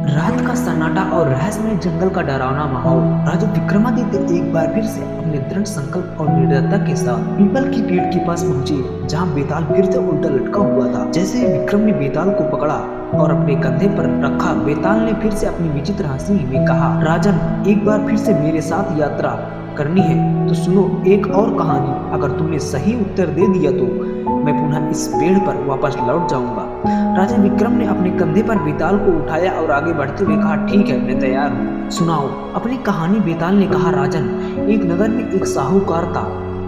रात का सन्नाटा और रहस्यमय जंगल का डरावना माहौल। राजा विक्रमादित्य एक बार फिर से अपने दृढ़ संकल्प और निर्दयता के साथ पीपल की पेड़ के पास पहुंचे, जहां बेताल फिर से उल्टा लटका हुआ था। जैसे ही विक्रम ने बेताल को पकड़ा और अपने कंधे पर रखा, बेताल ने फिर से अपनी विचित्र हंसी में कहा, राजन, एक बार फिर से मेरे साथ यात्रा करनी है तो सुनो एक और कहानी। अगर तुमने सही उत्तर दे दिया तो मैं पुनः इस पेड़ पर वापस लौट जाऊंगा। राजा विक्रम ने अपने कंधे पर बेताल को उठाया और आगे बढ़ते हुए कहा, ठीक है, मैं तैयार हूँ, सुनाओ अपनी कहानी। बेताल ने कहा, राजन, एक नगर में एक साहूकार था।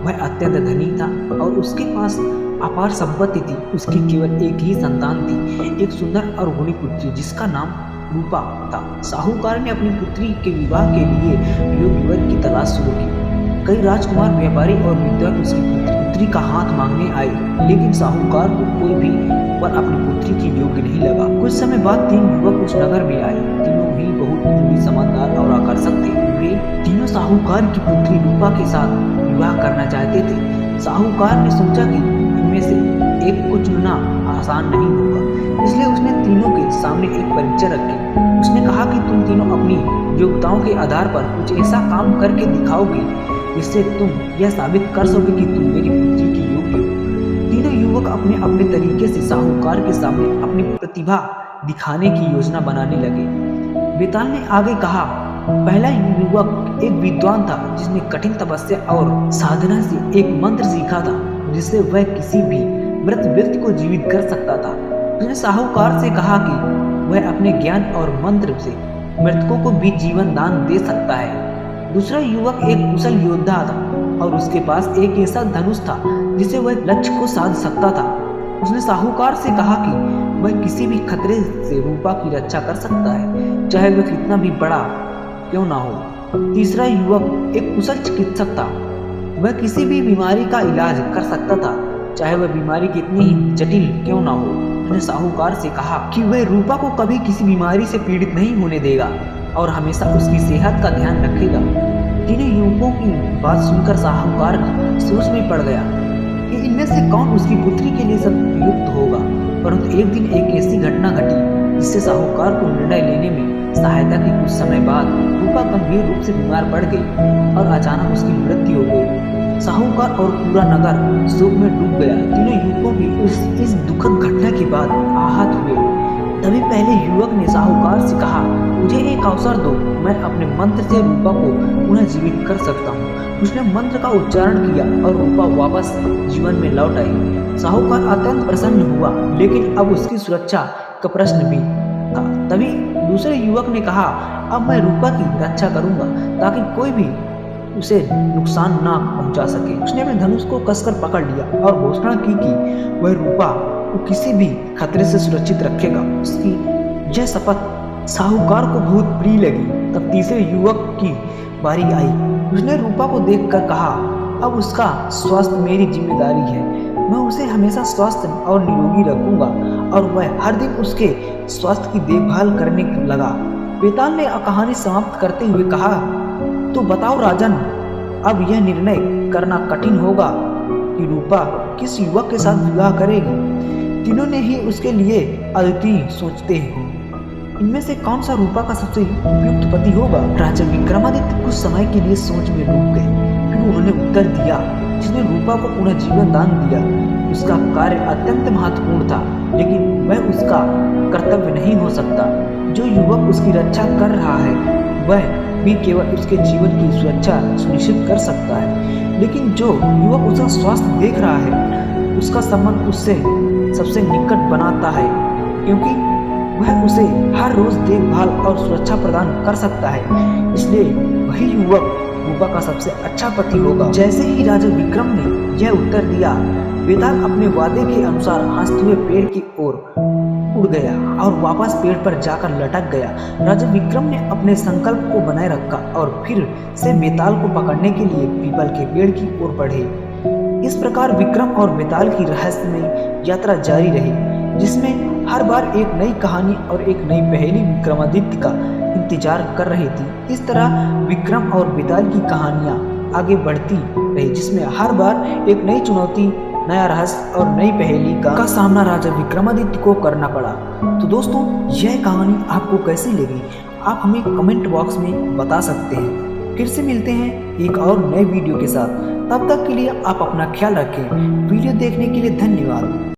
वह अत्यंत धनी था और उसके पास अपार संपत्ति थी। उसकी केवल एक ही संतान थी, एक सुंदर और गुणी पुत्री जिसका नाम रूपा था। साहूकार ने अपनी पुत्री के विवाह के लिए योग्य वर की तलाश शुरू की। कई राजकुमार, व्यापारी और विद्वान उसकी पुत्री का हाथ मांगने आए, लेकिन साहूकार को कोई भी वर अपनी पुत्री की योग्य नहीं लगा। कुछ समय बाद 3 युवक उस नगर में आए। तीनों ही बहुत समझदार और आकर्षक थे। वे तीनों साहूकार की पुत्री रूपा के साथ विवाह करना चाहते थे। साहूकार ने सोचा कि इनमें से एक को चुनना आसान नहीं होगा, इसलिए उसने तीनों के सामने एक परीक्षा रखी। उसने कहा कि तुम तीनों अपनी योग्यताओं के आधार पर कुछ ऐसा काम करके दिखाओगे जिससे तुम यह साबित कर सकोगे कि तुम मेरी पुत्री की योग्य हो। तीनों युवक अपने अपने तरीके से साहूकार के सामने अपनी प्रतिभा दिखाने की योजना बनाने लगे। बेताल ने आगे कहा, पहला युवक एक विद्वान था जिसने कठिन तपस्या और साधना से एक मंत्र सीखा था जिससे वह किसी भी मृत व्यक्ति को जीवित कर सकता था। उसने साहूकार से कहा कि वह अपने ज्ञान और मंत्र से मृतकों को भी जीवन दान दे सकता है। दूसरा युवक एक कुशल योद्धा था और उसके पास एक ऐसा धनुष था जिससे वह लक्ष्य को साध सकता था। उसने साहूकार से कहा कि वह किसी भी खतरे से रूपा की रक्षा कर सकता है, चाहे वह कितना भी बड़ा क्यों ना हो। तीसरा युवक एक कुशल चिकित्सक था। वह किसी भी बीमारी का इलाज कर सकता था, चाहे वह बीमारी कितनी ही जटिल क्यों ना हो। उसने साहूकार से कहा कि वह रूपा को कभी किसी बीमारी से पीड़ित नहीं होने देगा और हमेशा उसकी सेहत का ध्यान रखेगा। तीनों युवकों की बात सुनकर साहूकार सोच में पड़ गया कि इनमें से कौन उसकी पुत्री के लिए उपयुक्त होगा। परंतु एक दिन एक ऐसी घटना घटी जिससे साहूकार को निर्णय लेने में सहायता की। कुछ समय बाद रूपा गंभीर रूप से बीमार पड़ गई और अचानक उसकी मृत्यु हो गई। साहूकार और पूरा नगर शोक में डूब गया। तीनों युवकों की इस दुखद घटना के बाद आहत हुए। तभी पहले युवक ने साहूकार से कहा, मुझे एक अवसर दो, मैं अपने मंत्र से रूपा को पुनः जीवित कर सकता हूँ। उसने मंत्र का उच्चारण किया और रूपा वापस जीवन में लौट आई। साहूकार अत्यंत प्रसन्न हुआ, लेकिन अब उसकी सुरक्षा का प्रश्न भी था। तभी दूसरे युवक ने कहा, अब मैं रूपा की रक्षा करूंगा ताकि कोई भी उसे नुकसान ना पहुंचा सके। उसने अपने धनुष को कसकर पकड़ लिया और घोषणा की कि वह रूपा को किसी भी खतरे से सुरक्षित रखेगा। उसकी यह शपथ साहूकार को बहुत प्रिय लगी। तब तीसरे युवक की बारी आई। उसने रूपा को देखकर कहा, अब उसका स्वास्थ्य मेरी जिम्मेदारी है। मैं उसे हमेशा स्वस्थ और निरोगी रखूंगा। और वह हर दिन उसके स्वास्थ्य की देखभाल करने लगा। बेताल ने कहानी समाप्त करते हुए कहा, तो बताओ राजन, अब यह निर्णय करना कठिन होगा कि रूपा किस युवक के साथ विवाह करेगी। तीनों ने ही उसके लिए अद्वितीय सोचते हैं। इनमें से कौन सा रूपा का सबसे उपयुक्त पति होगा। राजा विक्रमादित्य कुछ समय के लिए सोच में डूब गए। फिर उन्होंने उत्तर दिया, जिसने रूपा को पुनः जीवन दान दिया उसका कार्य अत्यंत महत्वपूर्ण था, लेकिन वह उसका कर्तव्य नहीं हो सकता। जो युवक उसकी रक्षा कर रहा है वह भी केवल उसके जीवन की सुरक्षा सुनिश्चित कर सकता है, लेकिन जो युवक उसका स्वास्थ्य देख रहा है उसका संबंध उससे सबसे निकट बनाता है, क्योंकि वह उसे हर रोज देखभाल और सुरक्षा प्रदान कर सकता है। इसलिए वही युवक रूपा का सबसे अच्छा पति होगा। जैसे ही राजा विक्रम ने यह उत्तर दिया, बेताल अपने वादे के अनुसार हंसते हुए पेड़ की ओर उड़ गया और वापस पेड़ पर जाकर लटक गया। राजा विक्रम ने अपने संकल्प को बनाए रखा और फिर से बेताल को पकड़ने के लिए पीपल के पेड़ की ओर बढ़े। इस प्रकार विक्रम और बेताल की रहस्यमय यात्रा जारी रही, जिसमें हर बार एक नई कहानी और एक नई पहेली विक्रमादित्य का इंतजार कर रही थी। इस तरह विक्रम और बेताल की कहानियां आगे बढ़ती रही, जिसमें हर बार एक नई चुनौती नया रहस्य और नई पहेली का सामना राजा विक्रमादित्य को करना पड़ा। तो दोस्तों, यह कहानी आपको कैसी लगी आप हमें कमेंट बॉक्स में बता सकते हैं। फिर से मिलते हैं एक और नए वीडियो के साथ। तब तक के लिए आप अपना ख्याल रखें। वीडियो देखने के लिए धन्यवाद।